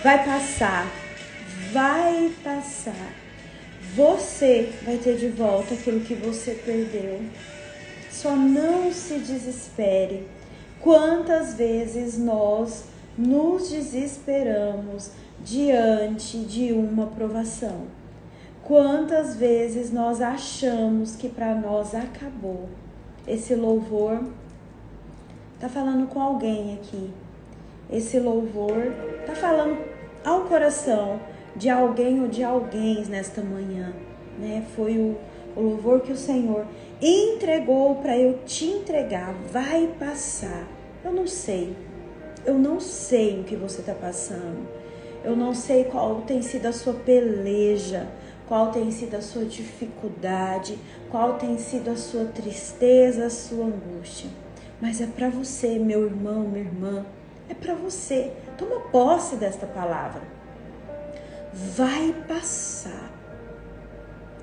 Vai passar, vai passar. Você vai ter de volta aquilo que você perdeu. Só não se desespere. Quantas vezes nós nos desesperamos diante de uma provação? Quantas vezes nós achamos que para nós acabou? Esse louvor tá falando com alguém aqui. Esse louvor tá falando ao coração de alguém ou de alguém nesta manhã, né? Foi o louvor que o Senhor entregou para eu te entregar. Vai passar. Eu não sei o que você está passando. Eu não sei qual tem sido a sua peleja, qual tem sido a sua dificuldade, qual tem sido a sua tristeza, a sua angústia. Mas é para você, meu irmão, minha irmã, é para você. Toma posse desta palavra. Vai passar.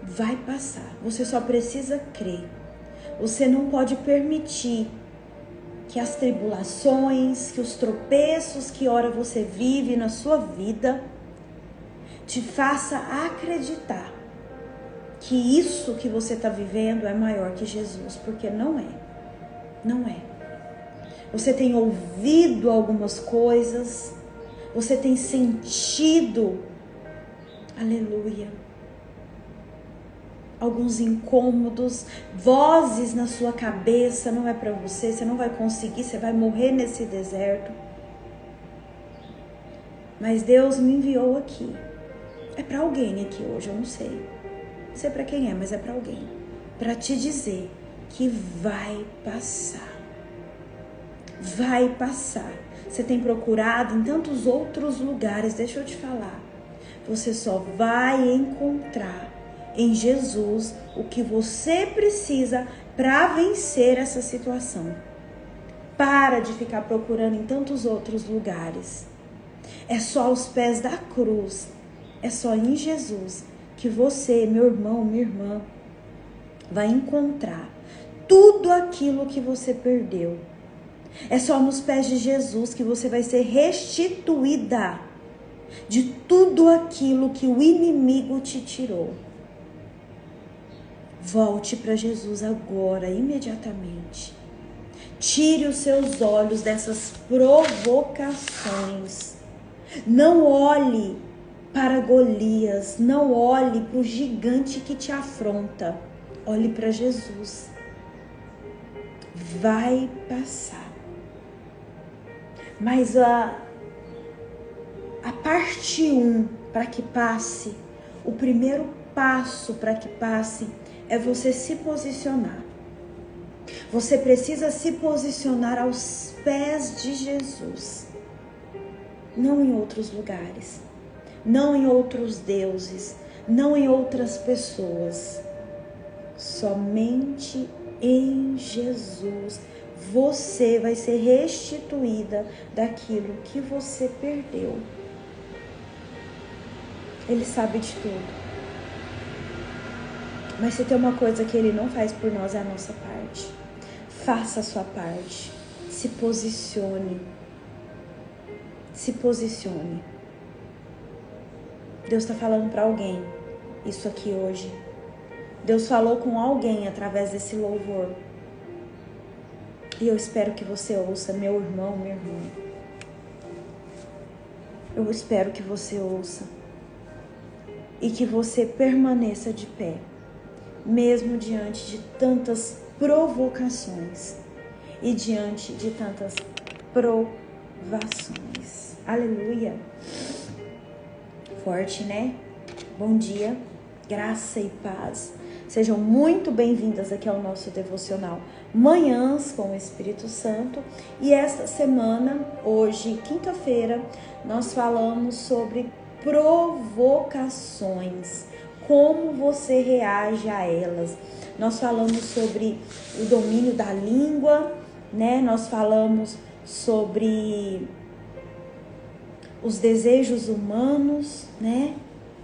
Vai passar. Você só precisa crer. Você não pode permitir que as tribulações, que os tropeços que ora você vive na sua vida te faça acreditar que isso que você está vivendo é maior que Jesus, porque não é. Não é. Você tem ouvido algumas coisas, você tem sentido, aleluia, alguns incômodos, vozes na sua cabeça, não é para você, você não vai conseguir, você vai morrer nesse deserto. Mas Deus me enviou aqui. É para alguém aqui hoje, eu não sei. Não sei para quem é, mas é para alguém. Para te dizer que vai passar. Vai passar. Você tem procurado em tantos outros lugares, deixa eu te falar. Você só vai encontrar em Jesus o que você precisa para vencer essa situação. Para de ficar procurando em tantos outros lugares. É só aos pés da cruz, é só em Jesus que você, meu irmão, minha irmã, vai encontrar tudo aquilo que você perdeu. É só nos pés de Jesus que você vai ser restituída de tudo aquilo que o inimigo te tirou. Volte para Jesus agora, imediatamente. Tire os seus olhos dessas provocações. Não olhe para Golias, não olhe para o gigante que te afronta. Olhe para Jesus. Vai passar. Mas a parte 1 para que passe, o primeiro passo para que passe é você se posicionar. Você precisa se posicionar aos pés de Jesus. Não em outros lugares, não em outros deuses, não em outras pessoas. Somente em Jesus você vai ser restituída daquilo que você perdeu. Ele sabe de tudo. Mas se tem uma coisa que Ele não faz por nós, é a nossa parte. Faça a sua parte. Se posicione. Se posicione. Deus está falando para alguém isso aqui hoje. Deus falou com alguém através desse louvor. E eu espero que você ouça, meu irmão, minha irmã. Eu espero que você ouça. E que você permaneça de pé. Mesmo diante de tantas provocações. E diante de tantas provações. Aleluia. Forte, né? Bom dia. Graça e paz. Sejam muito bem-vindas aqui ao nosso devocional Manhãs com o Espírito Santo. E esta semana, hoje, quinta-feira, nós falamos sobre provocações. Como você reage a elas. Nós falamos sobre o domínio da língua, né? Nós falamos sobre os desejos humanos, né?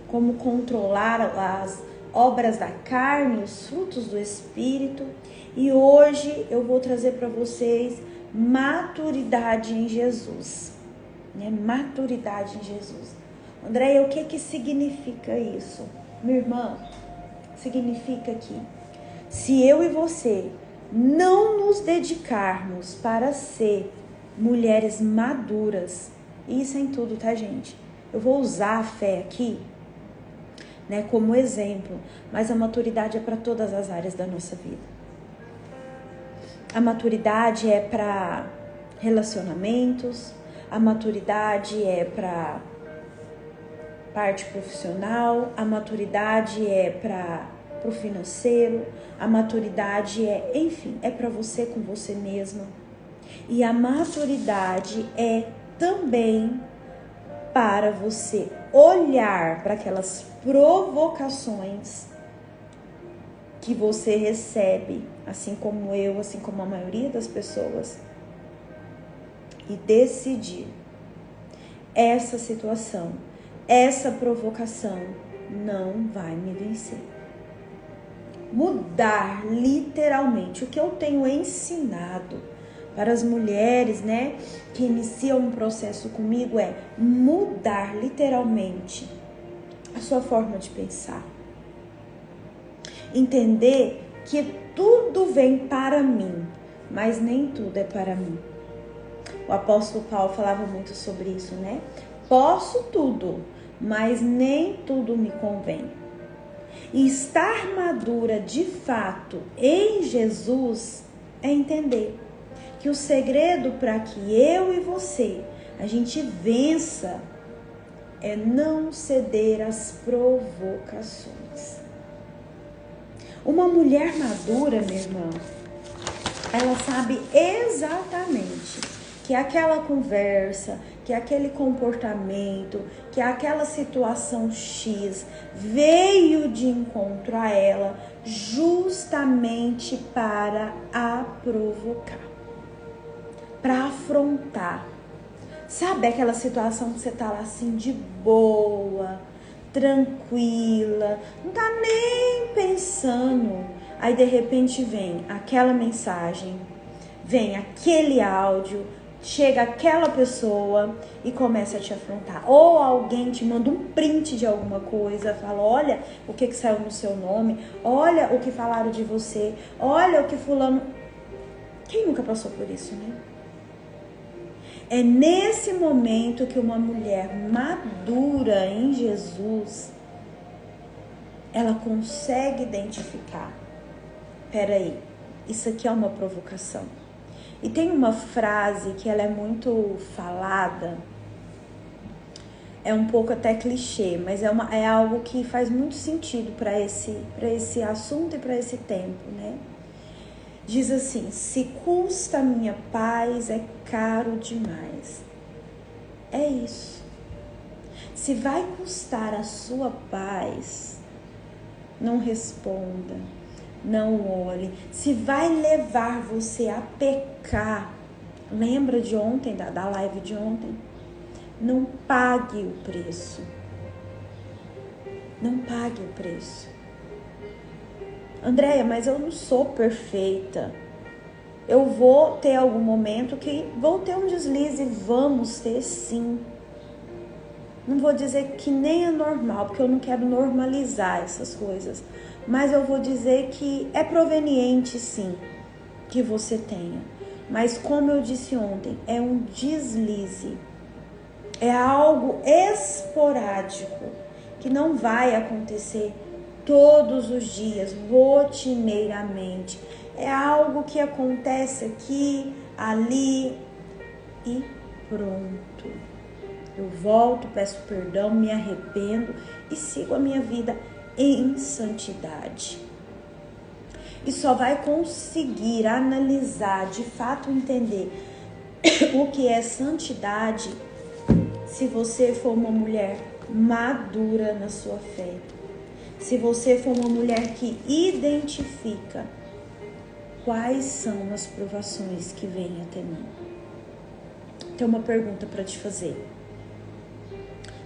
Como controlar as obras da carne, os frutos do Espírito. E hoje eu vou trazer para vocês maturidade em Jesus. né? Maturidade em Jesus. Andréia, o que significa isso? Minha irmã, significa que se eu e você não nos dedicarmos para ser mulheres maduras, e isso é em tudo, tá, gente? Eu vou usar a fé aqui, né, como exemplo, mas a maturidade é para todas as áreas da nossa vida. A maturidade é para relacionamentos, a maturidade é para parte profissional, a maturidade é para o financeiro, a maturidade é, enfim, é para você com você mesma. E a maturidade é também para você olhar para aquelas provocações que você recebe, assim como eu, assim como a maioria das pessoas, e decidir: essa situação, essa provocação não vai me vencer. Mudar literalmente. O que eu tenho ensinado para as mulheres, né, que iniciam um processo comigo é mudar literalmente a sua forma de pensar. Entender que tudo vem para mim, mas nem tudo é para mim. O apóstolo Paulo falava muito sobre isso, né? Posso tudo, mas nem tudo me convém. E estar madura de fato em Jesus é entender que o segredo para que eu e você, a gente vença, é não ceder às provocações. Uma mulher madura, minha irmã, ela sabe exatamente que aquela conversa, que aquele comportamento, que aquela situação X veio de encontro a ela justamente para a provocar, para afrontar. Sabe aquela situação que você tá lá assim de boa, tranquila, não tá nem pensando. Aí de repente vem aquela mensagem, vem aquele áudio, chega aquela pessoa e começa a te afrontar. Ou alguém te manda um print de alguma coisa, fala: olha o que saiu no seu nome, olha o que falaram de você, olha o que fulano... Quem nunca passou por isso, né? É nesse momento que uma mulher madura em Jesus, ela consegue identificar: peraí, isso aqui é uma provocação. E tem uma frase que ela é muito falada, é um pouco até clichê, mas é algo que faz muito sentido para esse assunto e para esse tempo, né? Diz assim: se custa a minha paz, é caro demais. É isso. Se vai custar a sua paz, não responda, não olhe. Se vai levar você a pecar, lembra de ontem, da live de ontem? Não pague o preço. Não pague o preço. Andréia, mas eu não sou perfeita. Eu vou ter algum momento que vou ter um deslize. Vamos ter, sim. Não vou dizer que nem é normal, porque eu não quero normalizar essas coisas. Mas eu vou dizer que é proveniente, sim, que você tenha. Mas como eu disse ontem, é um deslize. É algo esporádico, que não vai acontecer todos os dias, rotineiramente. É algo que acontece aqui, ali e pronto. Eu volto, peço perdão, me arrependo e sigo a minha vida em santidade. E só vai conseguir analisar, de fato entender o que é santidade se você for uma mulher madura na sua fé. Se você for uma mulher que identifica quais são as provações que vêm até mim. Tem uma pergunta para te fazer.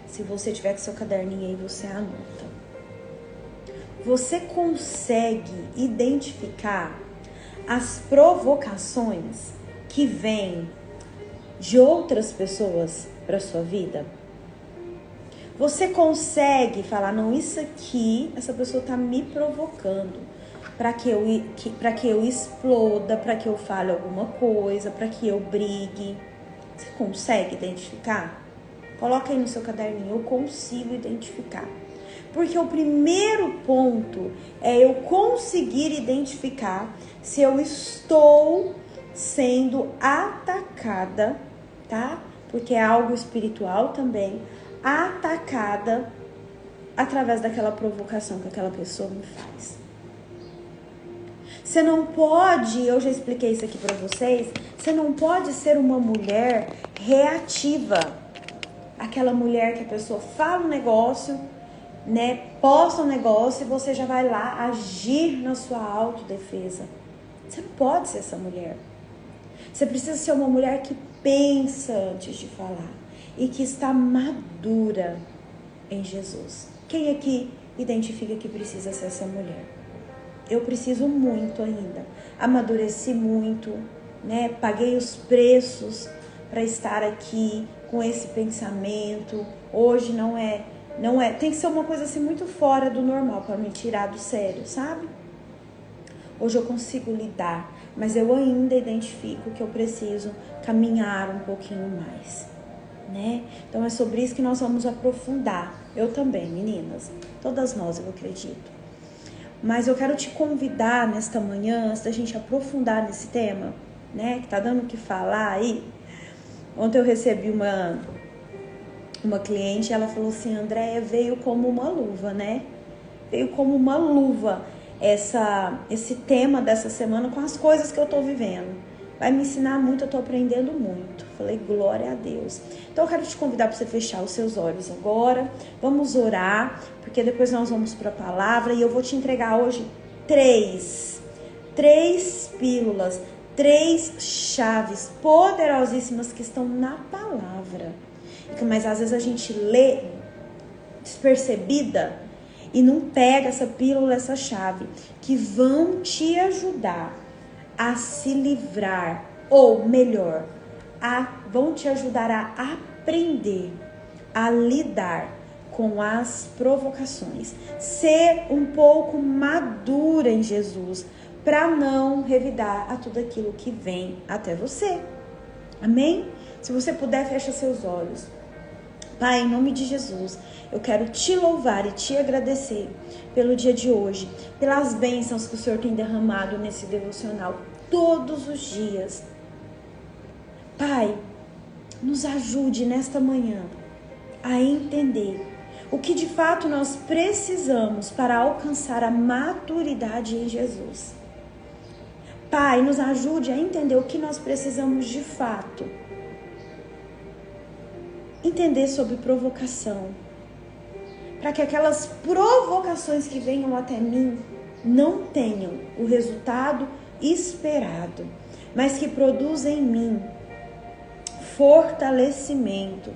Se você tiver com seu caderninho aí, você anota. Você consegue identificar as provocações que vêm de outras pessoas para sua vida? Você consegue falar, não, isso aqui, essa pessoa está me provocando para que eu exploda, para que eu fale alguma coisa, para que eu brigue. Você consegue identificar? Coloca aí no seu caderninho, eu consigo identificar. Porque o primeiro ponto é eu conseguir identificar se eu estou sendo atacada, tá? Porque é algo espiritual também, atacada através daquela provocação que aquela pessoa me faz. Você não pode, eu já expliquei isso aqui pra vocês, você não pode ser uma mulher reativa. Aquela mulher que a pessoa fala um negócio, né, posta um negócio e você já vai lá agir na sua autodefesa. Você não pode ser essa mulher. Você precisa ser uma mulher que pensa antes de falar e que está madura em Jesus. Quem aqui identifica que precisa ser essa mulher? Eu preciso muito ainda. Amadureci muito, né? Paguei os preços para estar aqui com esse pensamento. Hoje não é, tem que ser uma coisa assim muito fora do normal para me tirar do sério, sabe? Hoje eu consigo lidar, mas eu ainda identifico que eu preciso caminhar um pouquinho mais, né? Então é sobre isso que nós vamos aprofundar. Eu também, meninas, todas nós, eu acredito. Mas eu quero te convidar nesta manhã, antes da gente aprofundar nesse tema, né? Que tá dando o que falar aí. Ontem eu recebi uma cliente, ela falou assim, Andréia, veio como uma luva, né? Veio como uma luva esse tema dessa semana com as coisas que eu tô vivendo. Vai me ensinar muito, eu tô aprendendo muito. Falei, glória a Deus. Então eu quero te convidar para você fechar os seus olhos agora. Vamos orar, porque depois nós vamos para a palavra e eu vou te entregar hoje três pílulas, 3 chaves poderosíssimas que estão na palavra. Mas às vezes a gente lê despercebida e não pega essa pílula, essa chave, que vão te ajudar a se livrar, ou melhor, vão te ajudar a aprender a lidar com as provocações. Ser um pouco madura em Jesus, para não revidar a tudo aquilo que vem até você. Amém? Se você puder, fecha seus olhos. Pai, em nome de Jesus, eu quero te louvar e te agradecer pelo dia de hoje, pelas bênçãos que o Senhor tem derramado nesse devocional todos os dias. Pai, nos ajude nesta manhã a entender o que de fato nós precisamos para alcançar a maturidade em Jesus. Pai, nos ajude a entender o que nós precisamos de fato. Entender sobre provocação, para que aquelas provocações que venham até mim não tenham o resultado esperado, mas que produza em mim fortalecimento,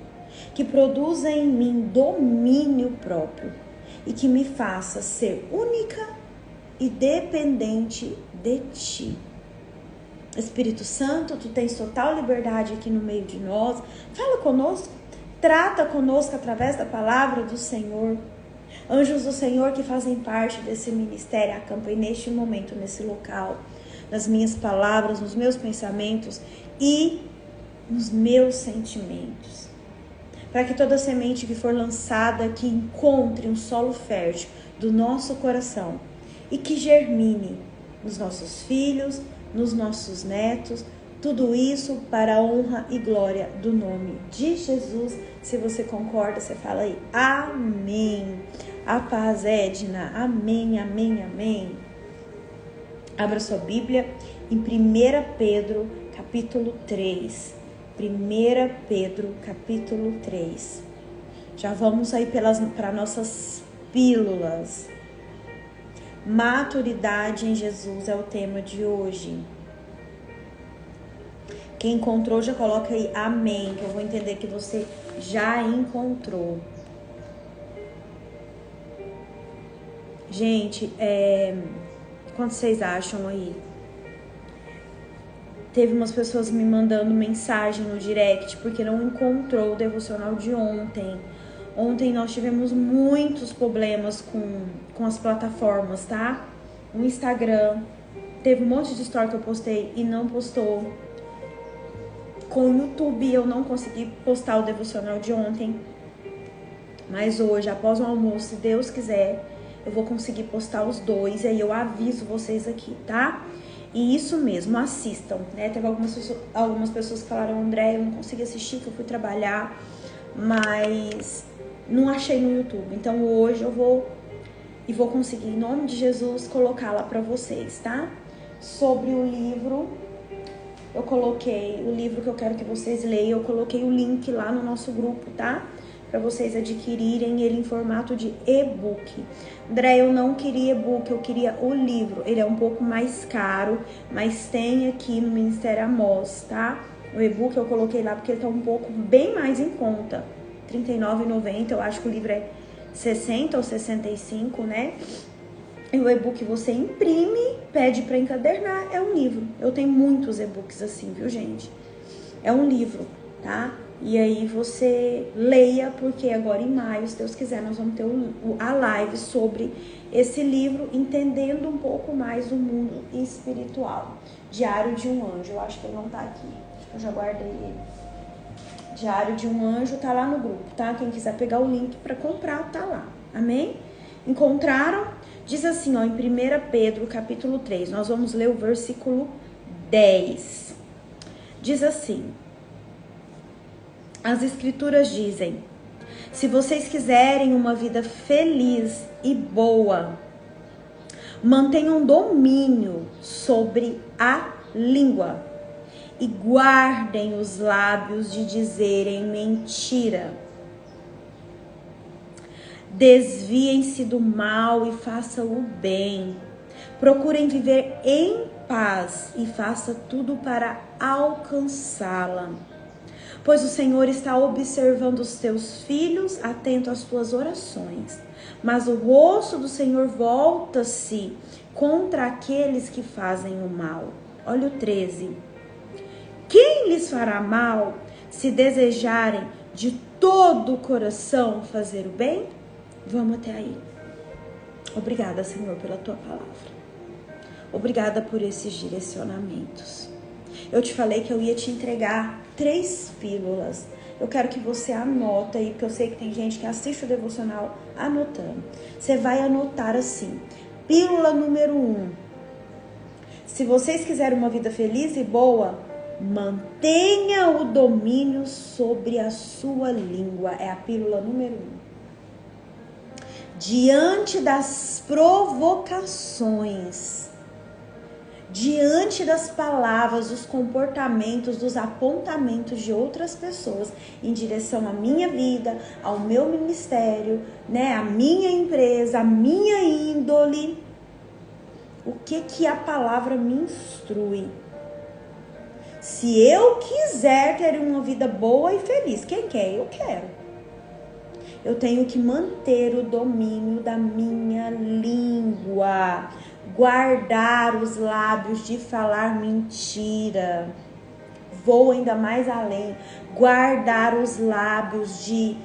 que produza em mim domínio próprio e que me faça ser única e dependente de Ti. Espírito Santo, Tu tens total liberdade aqui no meio de nós. Fala conosco, trata conosco através da palavra do Senhor. Anjos do Senhor que fazem parte desse ministério, acampem neste momento, nesse local, nas minhas palavras, nos meus pensamentos e nos meus sentimentos. Para que toda semente que for lançada aqui encontre um solo fértil do nosso coração e que germine nos nossos filhos, nos nossos netos, tudo isso para a honra e glória do nome de Jesus. Se você concorda, você fala aí, amém. A paz, Edna, amém, amém, amém. Abra sua Bíblia em 1 Pedro, capítulo 3. 1 Pedro, capítulo 3. Já vamos aí para nossas pílulas. Maturidade em Jesus é o tema de hoje. Quem encontrou, já coloca aí amém, que eu vou entender que você já encontrou. Gente, quanto vocês acham aí? Teve umas pessoas me mandando mensagem no direct porque não encontrou o devocional de ontem. Ontem nós tivemos muitos problemas com as plataformas, tá? O Instagram, teve um monte de story que eu postei e não postou. Com o YouTube eu não consegui postar o devocional de ontem. Mas hoje, após o almoço, se Deus quiser, eu vou conseguir postar os dois. E aí eu aviso vocês aqui, tá? E isso mesmo, assistam, né? Teve algumas pessoas que falaram, André, eu não consegui assistir, que eu fui trabalhar, mas não achei no YouTube. Então hoje eu vou conseguir, em nome de Jesus, colocá-la para vocês, tá? Sobre o livro, eu coloquei o livro que eu quero que vocês leiam, eu coloquei o link lá no nosso grupo, tá? Para vocês adquirirem ele em formato de e-book. André, eu não queria e-book, eu queria o livro. Ele é um pouco mais caro, mas tem aqui no Ministério Amós, tá? O e-book eu coloquei lá porque ele tá um pouco bem mais em conta. R$ 39,90, eu acho que o livro é 60 ou 65, né? E o e-book você imprime, pede para encadernar, é um livro. Eu tenho muitos e-books assim, viu, gente? É um livro, tá? E aí você leia, porque agora em maio, se Deus quiser, nós vamos ter a live sobre esse livro, entendendo um pouco mais do mundo espiritual. Diário de um Anjo, eu acho que ele não tá aqui, acho que eu já guardei ele. Diário de um Anjo tá lá no grupo, tá? Quem quiser pegar o link para comprar, tá lá. Amém? Encontraram? Diz assim, ó, em 1 Pedro, capítulo 3, nós vamos ler o versículo 10. Diz assim: as escrituras dizem, se vocês quiserem uma vida feliz e boa, mantenham domínio sobre a língua e guardem os lábios de dizerem mentira. Desviem-se do mal e façam o bem. Procurem viver em paz e faça tudo para alcançá-la. Pois o Senhor está observando os teus filhos, atento às tuas orações. Mas o rosto do Senhor volta-se contra aqueles que fazem o mal. Olha o 13. Quem lhes fará mal se desejarem de todo o coração fazer o bem? Vamos até aí. Obrigada, Senhor, pela tua palavra. Obrigada por esses direcionamentos. Eu te falei que eu ia te entregar 3 pílulas. Eu quero que você anota aí, porque eu sei que tem gente que assiste o devocional anotando. Você vai anotar assim. Pílula número 1. Se vocês quiserem uma vida feliz e boa, mantenha o domínio sobre a sua língua. É a pílula número 1. Diante das provocações, diante das palavras, dos comportamentos, dos apontamentos de outras pessoas em direção à minha vida, ao meu ministério, né, à minha empresa, à minha índole, o que a palavra me instrui? Se eu quiser ter uma vida boa e feliz, quem quer? Eu quero. Eu tenho que manter o domínio da minha língua, guardar os lábios de falar mentira. Vou ainda mais além, guardar os lábios de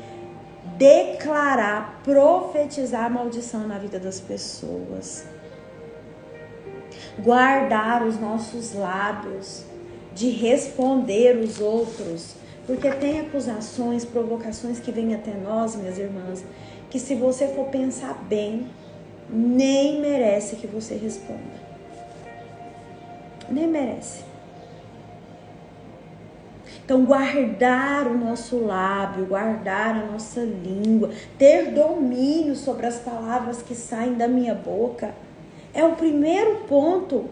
declarar, profetizar maldição na vida das pessoas. Guardar os nossos lábios de responder os outros. Porque tem acusações, provocações que vêm até nós, minhas irmãs, que se você for pensar bem, nem merece que você responda. Nem merece. Então, guardar o nosso lábio, guardar a nossa língua, ter domínio sobre as palavras que saem da minha boca, é o primeiro ponto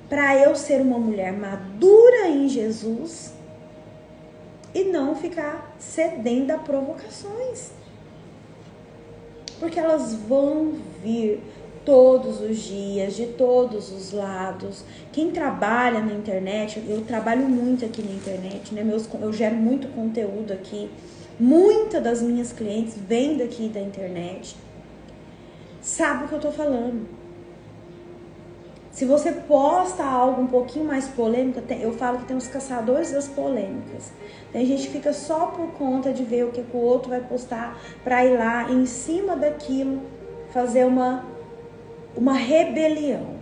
para eu ser uma mulher madura em Jesus e não ficar cedendo a provocações. Porque elas vão vir todos os dias, de todos os lados. Quem trabalha na internet, eu trabalho muito aqui na internet, né? Eu gero muito conteúdo aqui. Muitas das minhas clientes vêm daqui da internet. Sabe o que eu tô falando. Se você posta algo um pouquinho mais polêmico, eu falo que tem os caçadores das polêmicas. Tem gente que fica só por conta de ver o que o outro vai postar para ir lá em cima daquilo fazer uma rebelião.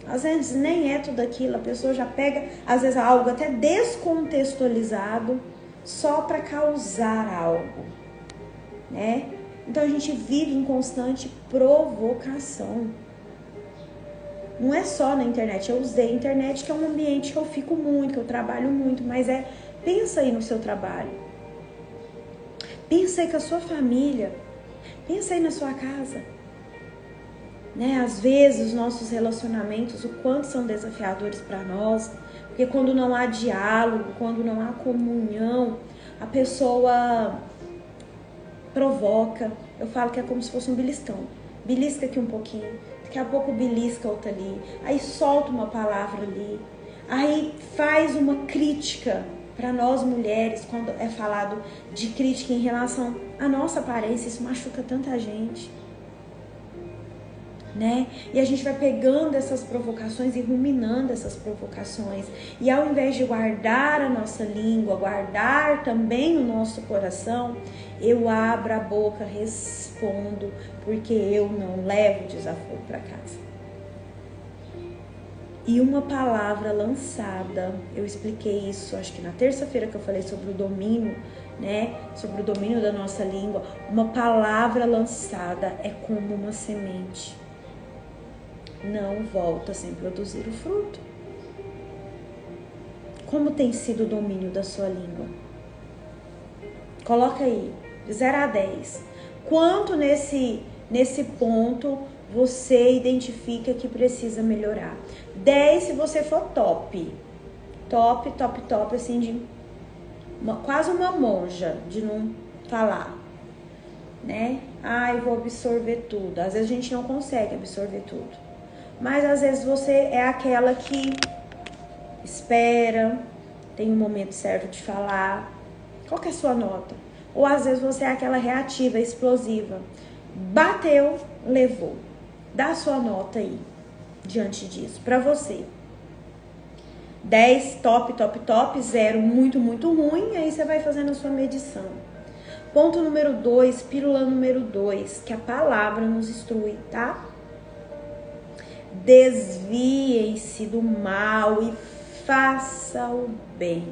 Às vezes nem é tudo aquilo, a pessoa já pega, às vezes, algo até descontextualizado só para causar algo, né? Então a gente vive em constante provocação. Não é só na internet, eu usei a internet, que é um ambiente que eu fico muito, que eu trabalho muito, mas pensa aí no seu trabalho. Pensa aí com a sua família. Pensa aí na sua casa. Né? Às vezes os nossos relacionamentos, o quanto são desafiadores para nós, porque quando não há diálogo, quando não há comunhão, a pessoa provoca. Eu falo que é como se fosse um beliscão. Belisca aqui um pouquinho, daqui a pouco belisca outra ali, aí solta uma palavra ali, aí faz uma crítica. Para nós mulheres, quando é falado de crítica em relação à nossa aparência, isso machuca tanta gente, né? E a gente vai pegando essas provocações e ruminando essas provocações. E ao invés de guardar a nossa língua, guardar também o nosso coração, eu abro a boca, respondo, porque eu não levo desaforo para casa. E uma palavra lançada, eu expliquei isso, acho que na terça-feira que eu falei sobre o domínio, né? Sobre o domínio da nossa língua. Uma palavra lançada é como uma semente. Não volta sem produzir o fruto. Como tem sido o domínio da sua língua? Coloca aí, de 0 a 10. Quanto nesse ponto você identifica que precisa melhorar? 10 se você for top. Top, assim, de quase uma monja, de não falar, né? Eu vou absorver tudo. Às vezes a gente não consegue absorver tudo. Mas às vezes você é aquela que espera, tem um momento certo de falar. Qual que é a sua nota? Ou às vezes você é aquela reativa, explosiva. Bateu, levou. Dá a sua nota aí, diante disso, pra você. 10, top, 0, muito, muito ruim. Aí você vai fazendo a sua medição. Ponto número 2, pílula número 2, que a palavra nos instrui, tá? Desviem-se do mal e faça o bem,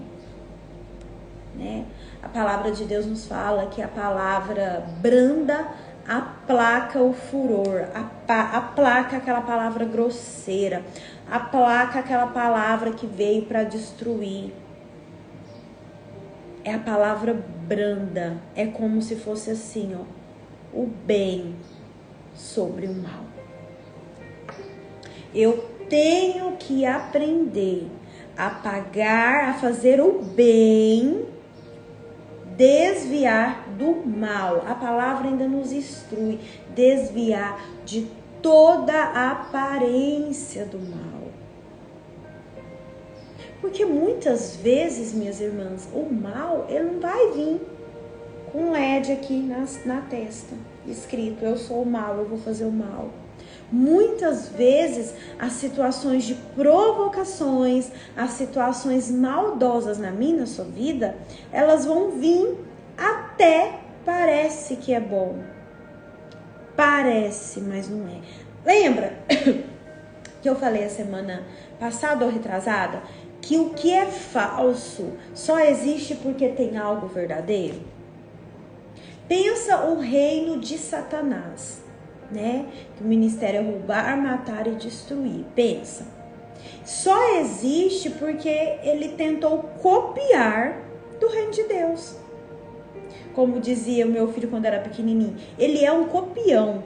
né? A palavra de Deus nos fala que a palavra branda aplaca o furor, aplaca aquela palavra grosseira, aplaca aquela palavra que veio para destruir. É a palavra branda, é como se fosse assim, ó, o bem sobre o mal. Eu tenho que aprender a pagar, a fazer o bem, desviar do mal. A palavra ainda nos instrui, desviar de toda a aparência do mal. Porque muitas vezes, minhas irmãs, o mal, ele não vai vir com um LED aqui na testa, escrito, eu sou o mal, eu vou fazer o mal. Muitas vezes, as situações de provocações, as situações maldosas na minha, na sua vida, elas vão vir até parece que é bom. Parece, mas não é. Lembra que eu falei a semana passada ou retrasada que o que é falso só existe porque tem algo verdadeiro? Pensa o reino de Satanás, né? Que o ministério é roubar, matar e destruir. Pensa. Só existe porque ele tentou copiar do reino de Deus. Como dizia o meu filho quando era pequenininho, ele é um copião.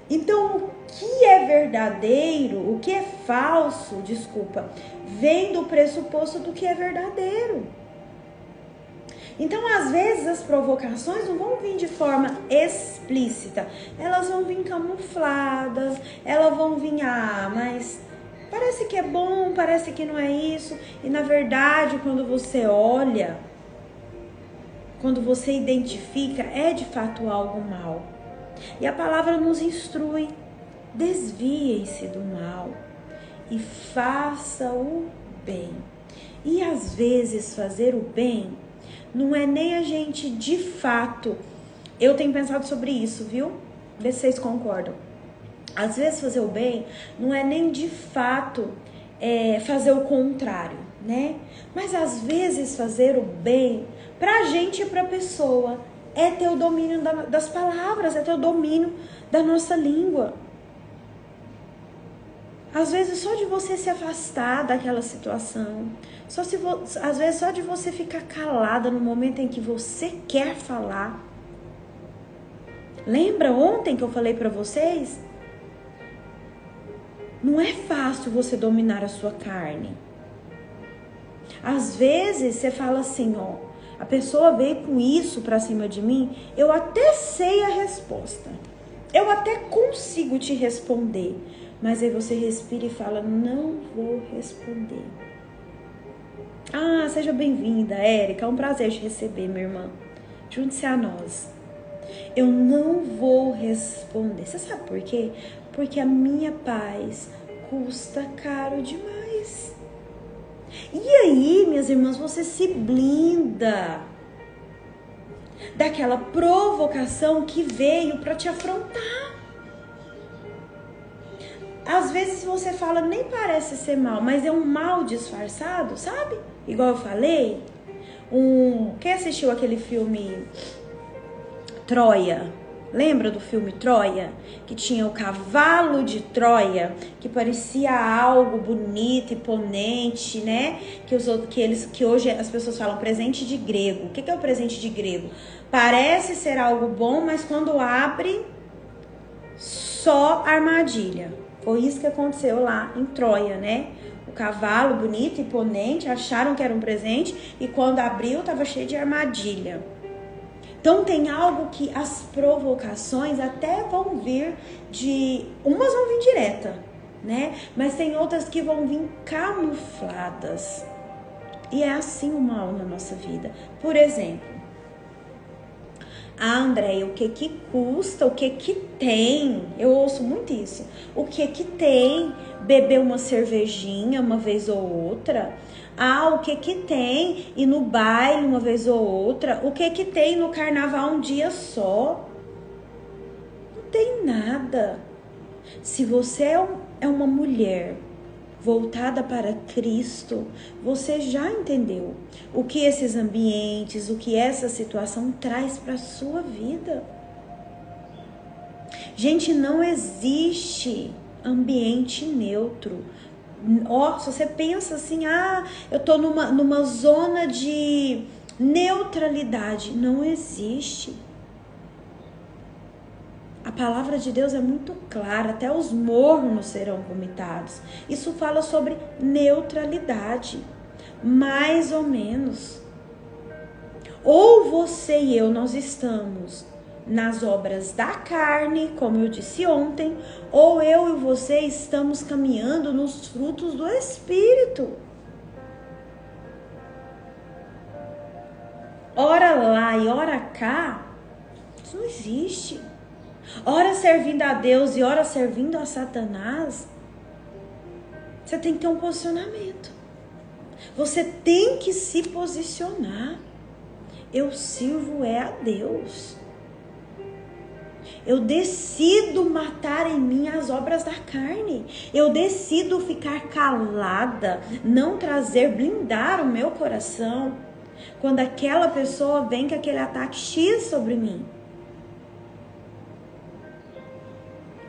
Então, o que é verdadeiro, o que é falso, vem do pressuposto do que é verdadeiro. Então, às vezes, as provocações não vão vir de forma explícita. Elas vão vir camufladas, elas vão vir, mas parece que é bom, parece que não é isso. E, na verdade, quando você olha, quando você identifica, é de fato algo mal. E a palavra nos instrui, Desviem-se do mal e faça o bem. E às vezes fazer o bem não é nem a gente de fato. Eu tenho pensado sobre isso, viu? Vê se vocês concordam. Às vezes fazer o bem não é nem de fato fazer o contrário, né? Mas às vezes fazer o bem pra gente e pra pessoa é ter o domínio das palavras, é ter o domínio da nossa língua. Às vezes só de você se afastar daquela situação, às vezes só de você ficar calada no momento em que você quer falar. Lembra ontem que eu falei pra vocês? Não é fácil você dominar a sua carne. Às vezes você fala assim, ó, a pessoa veio com isso pra cima de mim, eu até sei a resposta. Eu até consigo te responder. Mas aí você respira e fala, não vou responder. Ah, seja bem-vinda, Érica. É um prazer te receber, minha irmã. Junte-se a nós. Eu não vou responder. Você sabe por quê? Porque a minha paz custa caro demais. E aí, minhas irmãs, você se blinda daquela provocação que veio para te afrontar. Às vezes você fala, nem parece ser mal, mas é um mal disfarçado, sabe? Igual eu falei. Quem assistiu aquele filme Troia? Lembra do filme Troia? Que tinha o cavalo de Troia, que parecia algo bonito, imponente, né? Que hoje as pessoas falam presente de grego. O que é o presente de grego? Parece ser algo bom, mas quando abre, só armadilha. Foi isso que aconteceu lá em Troia, né? O cavalo bonito, imponente, acharam que era um presente e quando abriu estava cheio de armadilha. Então tem algo que as provocações até vão vir umas vão vir direta, né? Mas tem outras que vão vir camufladas. E é assim o mal na nossa vida. Por exemplo, Andréia, o que custa, o que tem? Eu ouço muito isso. O que tem beber uma cervejinha uma vez ou outra? O que tem ir no baile uma vez ou outra? O que tem no carnaval um dia só? Não tem nada. Se você é uma mulher voltada para Cristo, você já entendeu o que esses ambientes, o que essa situação traz para a sua vida. Gente, não existe ambiente neutro. Se você pensa assim, eu tô numa zona de neutralidade, não existe. A palavra de Deus é muito clara, até os mornos serão vomitados. Isso fala sobre neutralidade, mais ou menos. Ou você e eu, nós estamos nas obras da carne, como eu disse ontem, ou eu e você estamos caminhando nos frutos do Espírito. Ora lá e ora cá, isso não existe. Ora servindo a Deus e ora servindo a Satanás, você tem que ter um posicionamento. Você tem que se posicionar. Eu sirvo a Deus. Eu decido matar em mim as obras da carne. Eu decido ficar calada, não blindar o meu coração quando aquela pessoa vem com aquele ataque X sobre mim.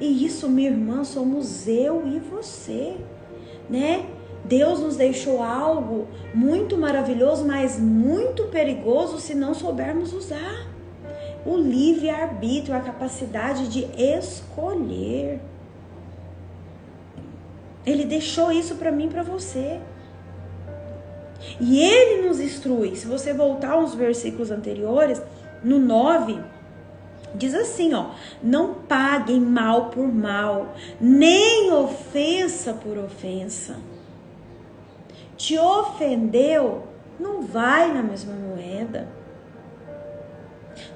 E isso, minha irmã, somos eu e você, né? Deus nos deixou algo muito maravilhoso, mas muito perigoso se não soubermos usar. O livre-arbítrio, a capacidade de escolher. Ele deixou isso para mim e para você. E ele nos instrui. Se você voltar uns versículos anteriores, no 9, diz assim, não paguem mal por mal, nem ofensa por ofensa. Te ofendeu, não vai na mesma moeda.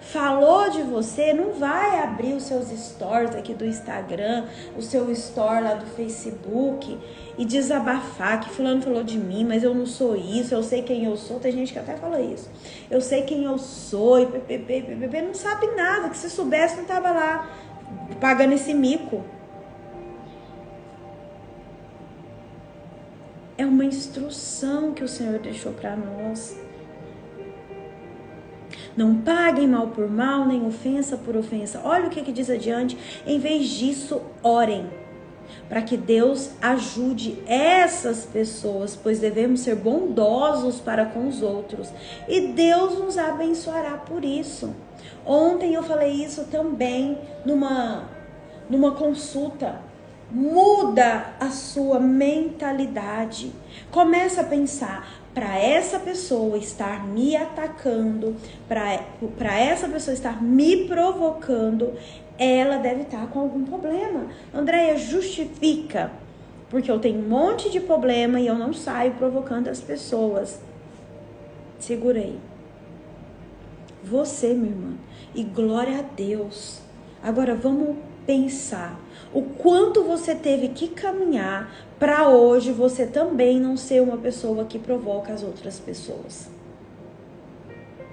Falou de você, não vai abrir os seus stories aqui do Instagram, o seu story lá do Facebook e desabafar que fulano falou de mim, mas eu não sou isso, eu sei quem eu sou. Tem gente que até fala isso. Eu sei quem eu sou e ppp, não sabe nada, que se soubesse não tava lá pagando esse mico. É uma instrução que o Senhor deixou para nós. Não paguem mal por mal, nem ofensa por ofensa. Olha o que diz adiante. Em vez disso, orem, para que Deus ajude essas pessoas, pois devemos ser bondosos para com os outros. E Deus nos abençoará por isso. Ontem eu falei isso também numa consulta. Muda a sua mentalidade. Começa a pensar, para essa pessoa estar me atacando, para essa pessoa estar me provocando, ela deve estar com algum problema. Andréia, justifica, porque eu tenho um monte de problema e eu não saio provocando as pessoas. Segura aí. Você, minha irmã, e glória a Deus. Agora vamos pensar o quanto você teve que caminhar para hoje você também não ser uma pessoa que provoca as outras pessoas.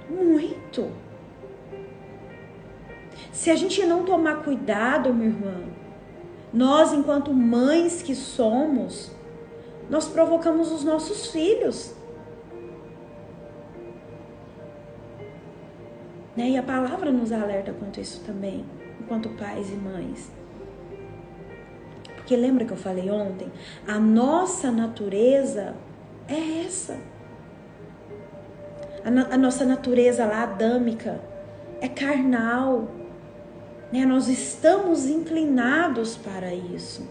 Muito. Se a gente não tomar cuidado, minha irmã, nós, enquanto mães que somos, nós provocamos os nossos filhos. Né? E a palavra nos alerta quanto a isso também, enquanto pais e mães. Porque lembra que eu falei ontem? A nossa natureza é essa. A nossa natureza lá, adâmica, é carnal. Né? Nós estamos inclinados para isso.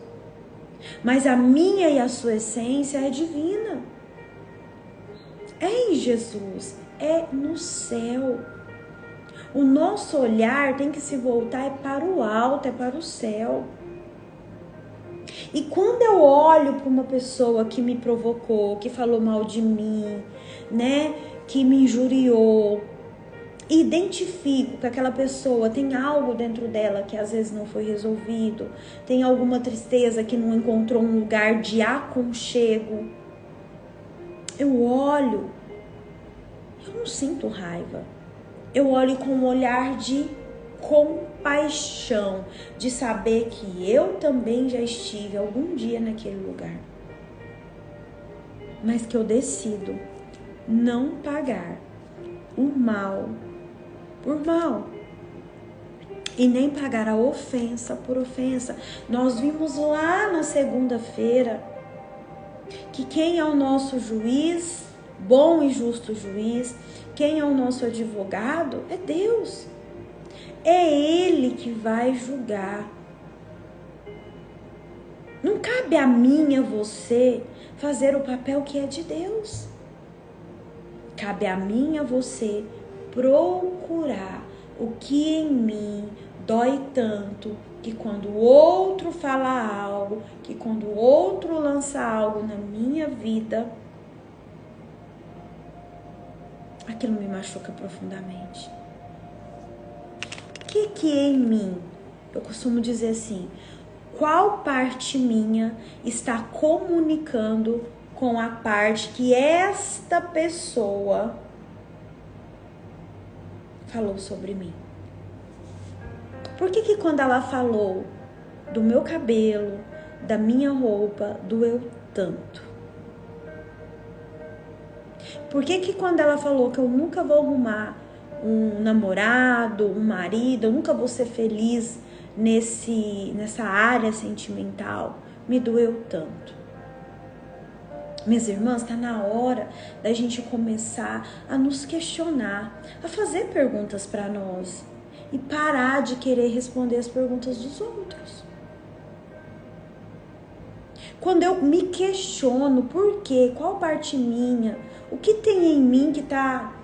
Mas a minha e a sua essência é divina. É em Jesus, é no céu. O nosso olhar tem que se voltar para o alto, é para o céu. E quando eu olho para uma pessoa que me provocou, que falou mal de mim, né, que me injuriou, identifico que aquela pessoa tem algo dentro dela que às vezes não foi resolvido, tem alguma tristeza que não encontrou um lugar de aconchego, eu olho, eu não sinto raiva, eu olho com um olhar de compaixão, de saber que eu também já estive algum dia naquele lugar, mas que eu decido não pagar o mal por mal e nem pagar a ofensa por ofensa. Nós vimos lá na segunda-feira que quem é o nosso juiz, bom e justo juiz, quem é o nosso advogado é Deus. É Ele que vai julgar. Não cabe a mim, a você, fazer o papel que é de Deus. Cabe a mim, a você, procurar o que em mim dói tanto, que quando o outro fala algo, que quando o outro lança algo na minha vida, aquilo me machuca profundamente. O que em mim, eu costumo dizer assim, qual parte minha está comunicando com a parte que esta pessoa falou sobre mim? Por que quando ela falou do meu cabelo, da minha roupa, doeu tanto? Por que quando ela falou que eu nunca vou arrumar um namorado, um marido, eu nunca vou ser feliz nessa área sentimental, me doeu tanto? Minhas irmãs, está na hora da gente começar a nos questionar, a fazer perguntas para nós e parar de querer responder as perguntas dos outros. Quando eu me questiono por quê, qual parte minha, o que tem em mim que está,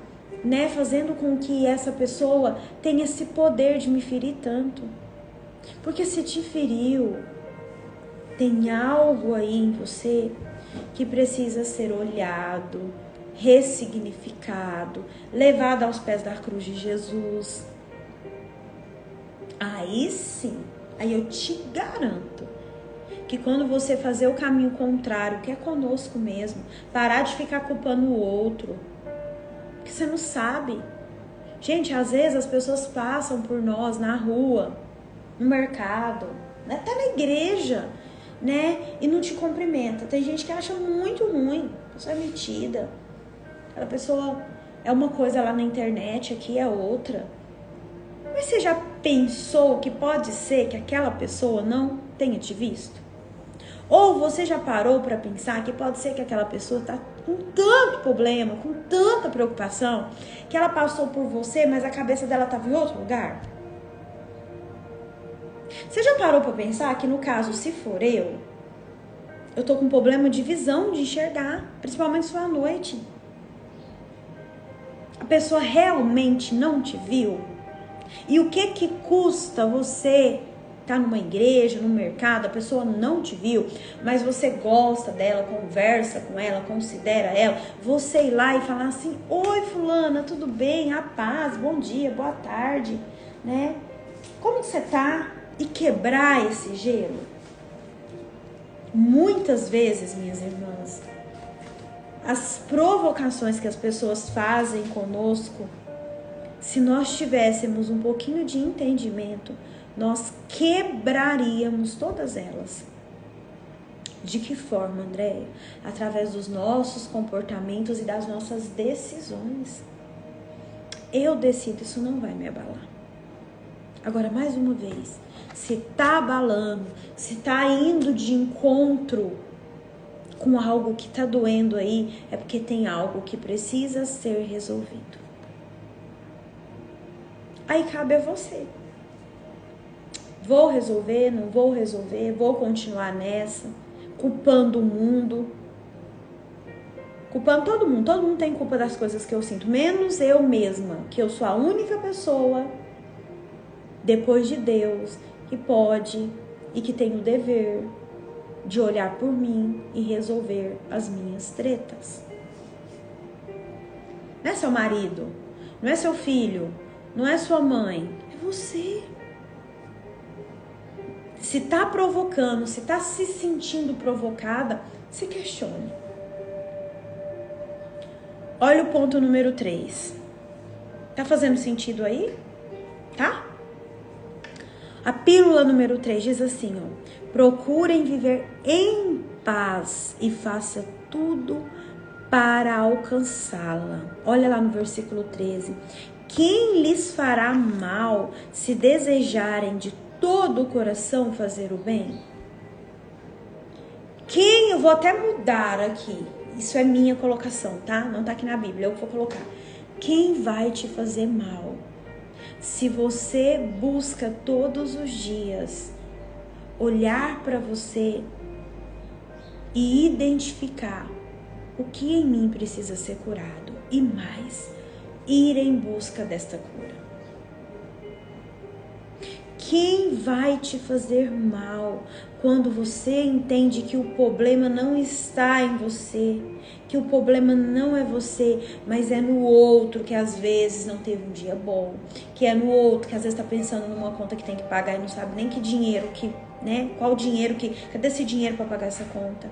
né, fazendo com que essa pessoa tenha esse poder de me ferir tanto? Porque se te feriu, tem algo aí em você que precisa ser olhado, ressignificado, levado aos pés da cruz de Jesus. Aí sim, aí eu te garanto que quando você fazer o caminho contrário, que é conosco mesmo, parar de ficar culpando o outro, que você não sabe. Gente, às vezes as pessoas passam por nós na rua, no mercado, até na igreja, né? E não te cumprimenta. Tem gente que acha muito ruim, a pessoa é metida. Aquela pessoa é uma coisa lá na internet, aqui é outra. Mas você já pensou que pode ser que aquela pessoa não tenha te visto? Ou você já parou para pensar que pode ser que aquela pessoa tá com tanto problema, com tanta preocupação, que ela passou por você, mas a cabeça dela estava em outro lugar? Você já parou para pensar que no caso, se for eu tô com problema de visão, de enxergar, principalmente se for à noite. A pessoa realmente não te viu? E o que custa você tá numa igreja, no mercado, a pessoa não te viu, mas você gosta dela, conversa com ela, considera ela, você ir lá e falar assim: oi fulana, tudo bem? A paz, bom dia, boa tarde, né? Como que você tá? E quebrar esse gelo. Muitas vezes, minhas irmãs, as provocações que as pessoas fazem conosco, se nós tivéssemos um pouquinho de entendimento, nós quebraríamos todas elas. De que forma, Andréia? Através dos nossos comportamentos e das nossas decisões. Eu decido, isso não vai me abalar. Agora, mais uma vez, se tá abalando, se tá indo de encontro com algo que tá doendo aí, é porque tem algo que precisa ser resolvido. Aí cabe a você. Vou resolver, não vou resolver, vou continuar nessa, culpando o mundo, culpando todo mundo tem culpa das coisas que eu sinto, menos eu mesma, que eu sou a única pessoa, depois de Deus, que pode e que tem o dever de olhar por mim e resolver as minhas tretas. Não é seu marido, não é seu filho, não é sua mãe, é você. Se tá provocando, se tá se sentindo provocada, se questione. Olha o ponto número 3. Tá fazendo sentido aí? Tá? A pílula número 3 diz assim, ó: procurem viver em paz e faça tudo para alcançá-la. Olha lá no versículo 13. Quem lhes fará mal se desejarem de todo o coração fazer o bem? Eu vou até mudar aqui, isso é minha colocação, tá? Não tá aqui na Bíblia, eu vou colocar. Quem vai te fazer mal se você busca todos os dias olhar para você e identificar o que em mim precisa ser curado e mais, ir em busca desta cura? Quem vai te fazer mal quando você entende que o problema não está em você, que o problema não é você, mas é no outro que às vezes não teve um dia bom, que é no outro que às vezes está pensando numa conta que tem que pagar e não sabe nem que dinheiro que, né? Qual dinheiro que, cadê esse dinheiro para pagar essa conta?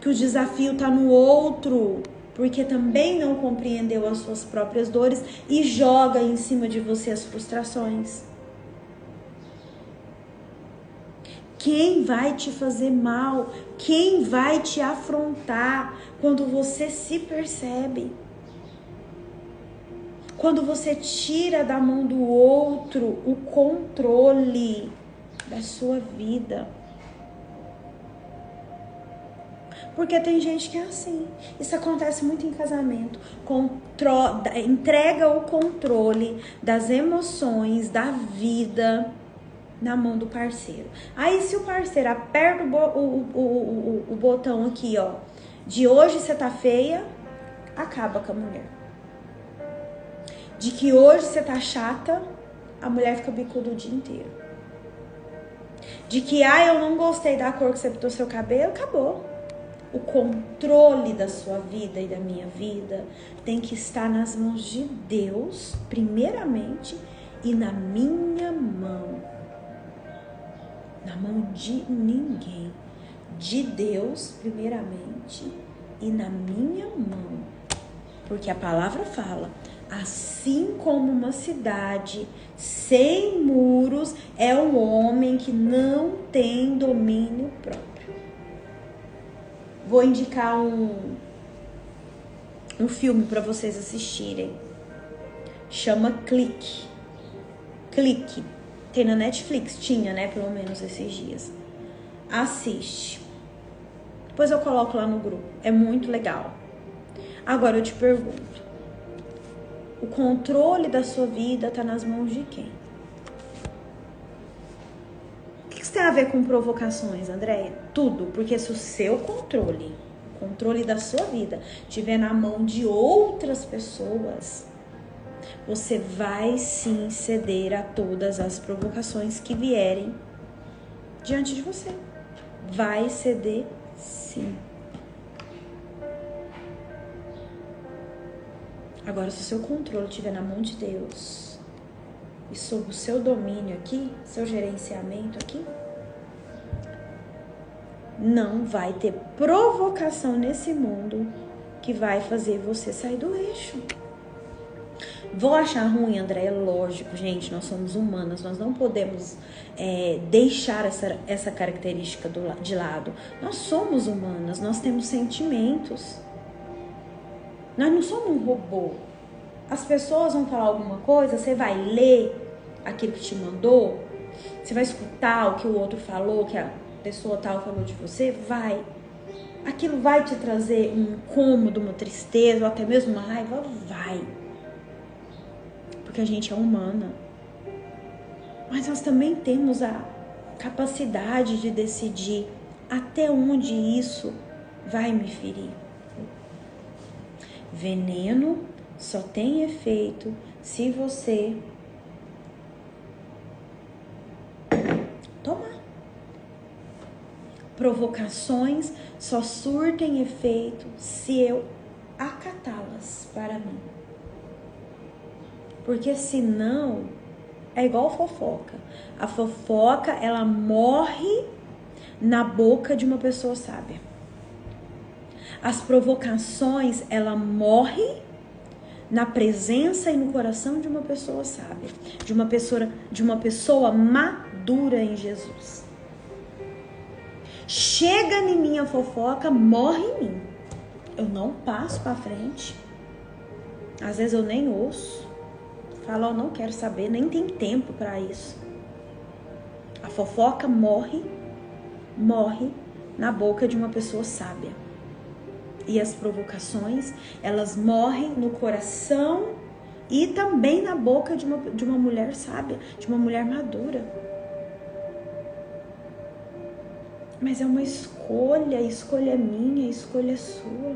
Que o desafio está no outro, porque também não compreendeu as suas próprias dores e joga em cima de você as frustrações. Quem vai te fazer mal? Quem vai te afrontar quando você se percebe? Quando você tira da mão do outro o controle da sua vida. Porque tem gente que é assim. Isso acontece muito em casamento. Entrega o controle das emoções, da vida na mão do parceiro. Aí se o parceiro aperta o botão aqui, ó, de hoje você tá feia, acaba com a mulher. De que hoje você tá chata, a mulher fica bicuda o dia inteiro. De que, eu não gostei da cor que você pintou seu cabelo, acabou. O controle da sua vida e da minha vida tem que estar nas mãos de Deus, primeiramente, e na minha mão. Na mão de ninguém. De Deus, primeiramente, e na minha mão. Porque a palavra fala, assim como uma cidade sem muros é um homem que não tem domínio próprio. Vou indicar um filme para vocês assistirem. Chama Clique. Clique. Tem na Netflix, tinha, né? Pelo menos esses dias. Assiste. Depois eu coloco lá no grupo. É muito legal. Agora eu te pergunto. O controle da sua vida tá nas mãos de quem? O que isso tem a ver com provocações, Andréia? Tudo, porque se o seu controle, o controle da sua vida, estiver na mão de outras pessoas, você vai sim ceder a todas as provocações que vierem diante de você. Vai ceder sim. Agora, se o seu controle estiver na mão de Deus e sob o seu domínio aqui, seu gerenciamento aqui, não vai ter provocação nesse mundo que vai fazer você sair do eixo. Vou achar ruim, André? É lógico, gente, nós somos humanas, nós não podemos deixar essa característica de lado. Nós somos humanas, nós temos sentimentos. Nós não somos um robô. As pessoas vão falar alguma coisa, você vai ler aquilo que te mandou, você vai escutar o que o outro falou, que a pessoa tal falou de você, vai. Aquilo vai te trazer um incômodo, uma tristeza, ou até mesmo uma raiva, vai. Porque a gente é humana. Mas nós também temos a capacidade de decidir até onde isso vai me ferir. Veneno só tem efeito se você tomar. Provocações só surtem efeito se eu acatá-las para mim. Porque senão é igual fofoca. A fofoca, ela morre na boca de uma pessoa sábia. As provocações, ela morre na presença e no coração de uma pessoa sábia, de uma pessoa madura em Jesus. Chega em mim a fofoca, morre em mim. Eu não passo para frente. Às vezes eu nem ouço. Falo, eu não quero saber, nem tem tempo para isso. A fofoca morre na boca de uma pessoa sábia. E as provocações, elas morrem no coração e também na boca de uma mulher sábia, de uma mulher madura. Mas é uma escolha, a escolha é minha, a escolha é sua.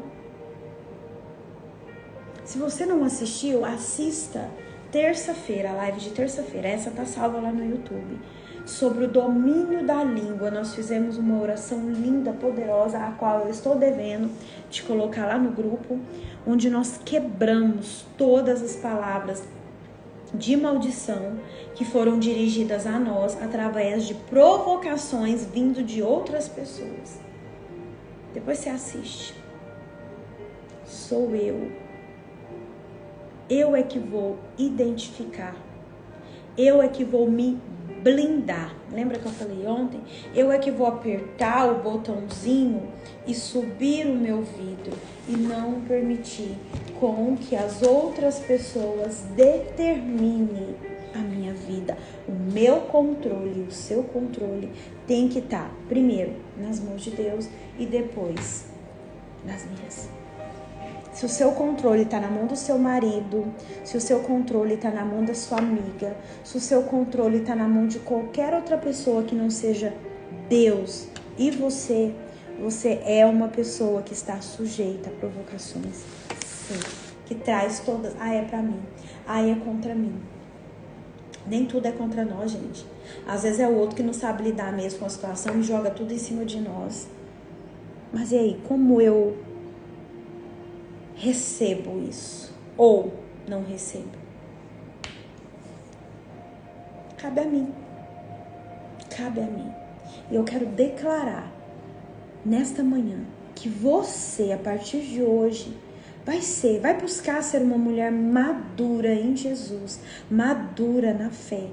Se você não assistiu, assista terça-feira, a live de terça-feira, essa tá salva lá no YouTube. Sobre o domínio da língua, nós fizemos uma oração linda, poderosa, a qual eu estou devendo te colocar lá no grupo, onde nós quebramos todas as palavras de maldição que foram dirigidas a nós através de provocações vindo de outras pessoas. Depois você assiste. Sou eu. Eu é que vou identificar. Eu é que vou me blindar. Lembra que eu falei ontem? Eu é que vou apertar o botãozinho e subir o meu vidro e não permitir com que as outras pessoas determinem a minha vida. O meu controle, o seu controle tem que estar primeiro nas mãos de Deus e depois nas minhas. Se o seu controle está na mão do seu marido, se o seu controle está na mão da sua amiga, se o seu controle está na mão de qualquer outra pessoa que não seja Deus e você é uma pessoa que está sujeita a provocações. Sim, que traz todas. É pra mim. É contra mim. Nem tudo é contra nós, gente. Às vezes é o outro que não sabe lidar mesmo com a situação e joga tudo em cima de nós. Mas e aí, como eu recebo isso? Ou não recebo? Cabe a mim. Cabe a mim. E eu quero declarar nesta manhã que você, a partir de hoje, vai buscar ser uma mulher madura em Jesus, madura na fé.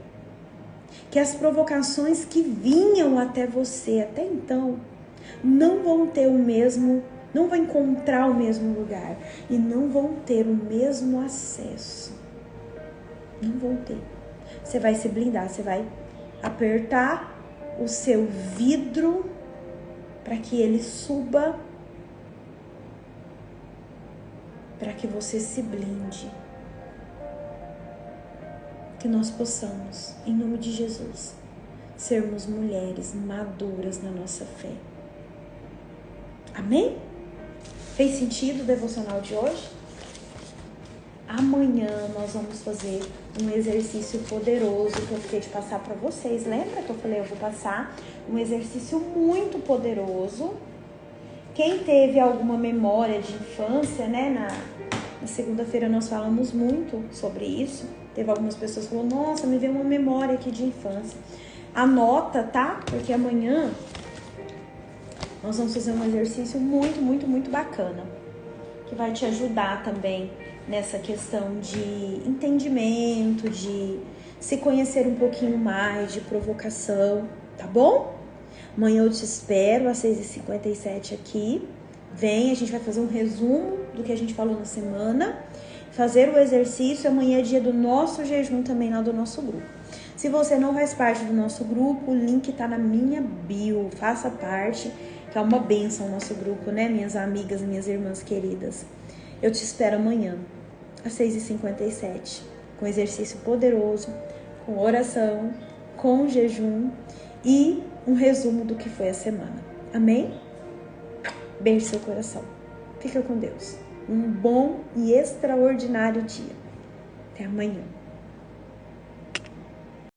Que as provocações que vinham até você até então não vão ter o mesmo, não vão encontrar o mesmo lugar e não vão ter o mesmo acesso. Não vão ter. Você vai se blindar, você vai apertar o seu vidro para que ele suba, para que você se blinde. Que nós possamos, em nome de Jesus, sermos mulheres maduras na nossa fé. Amém? Fez sentido o devocional de hoje? Amanhã nós vamos fazer um exercício poderoso que eu fiquei de passar para vocês. Lembra que eu falei, eu vou passar um exercício muito poderoso. Quem teve alguma memória de infância, né? Na segunda-feira nós falamos muito sobre isso. Teve algumas pessoas que falaram, nossa, me veio uma memória aqui de infância. Anota, tá? Porque amanhã nós vamos fazer um exercício muito, muito, muito bacana. Que vai te ajudar também nessa questão de entendimento, de se conhecer um pouquinho mais, de provocação, tá bom? Amanhã eu te espero às 6h57 aqui. Vem, a gente vai fazer um resumo do que a gente falou na semana, fazer o exercício. Amanhã é dia do nosso jejum também lá do nosso grupo. Se você não faz parte do nosso grupo, o link tá na minha bio, faça parte, que é uma bênção o nosso grupo, né, minhas amigas, minhas irmãs queridas. Eu te espero amanhã, às 6h57, com exercício poderoso, com oração, com jejum e um resumo do que foi a semana. Amém? Beijo seu coração. Fica com Deus. Um bom e extraordinário dia. Até amanhã.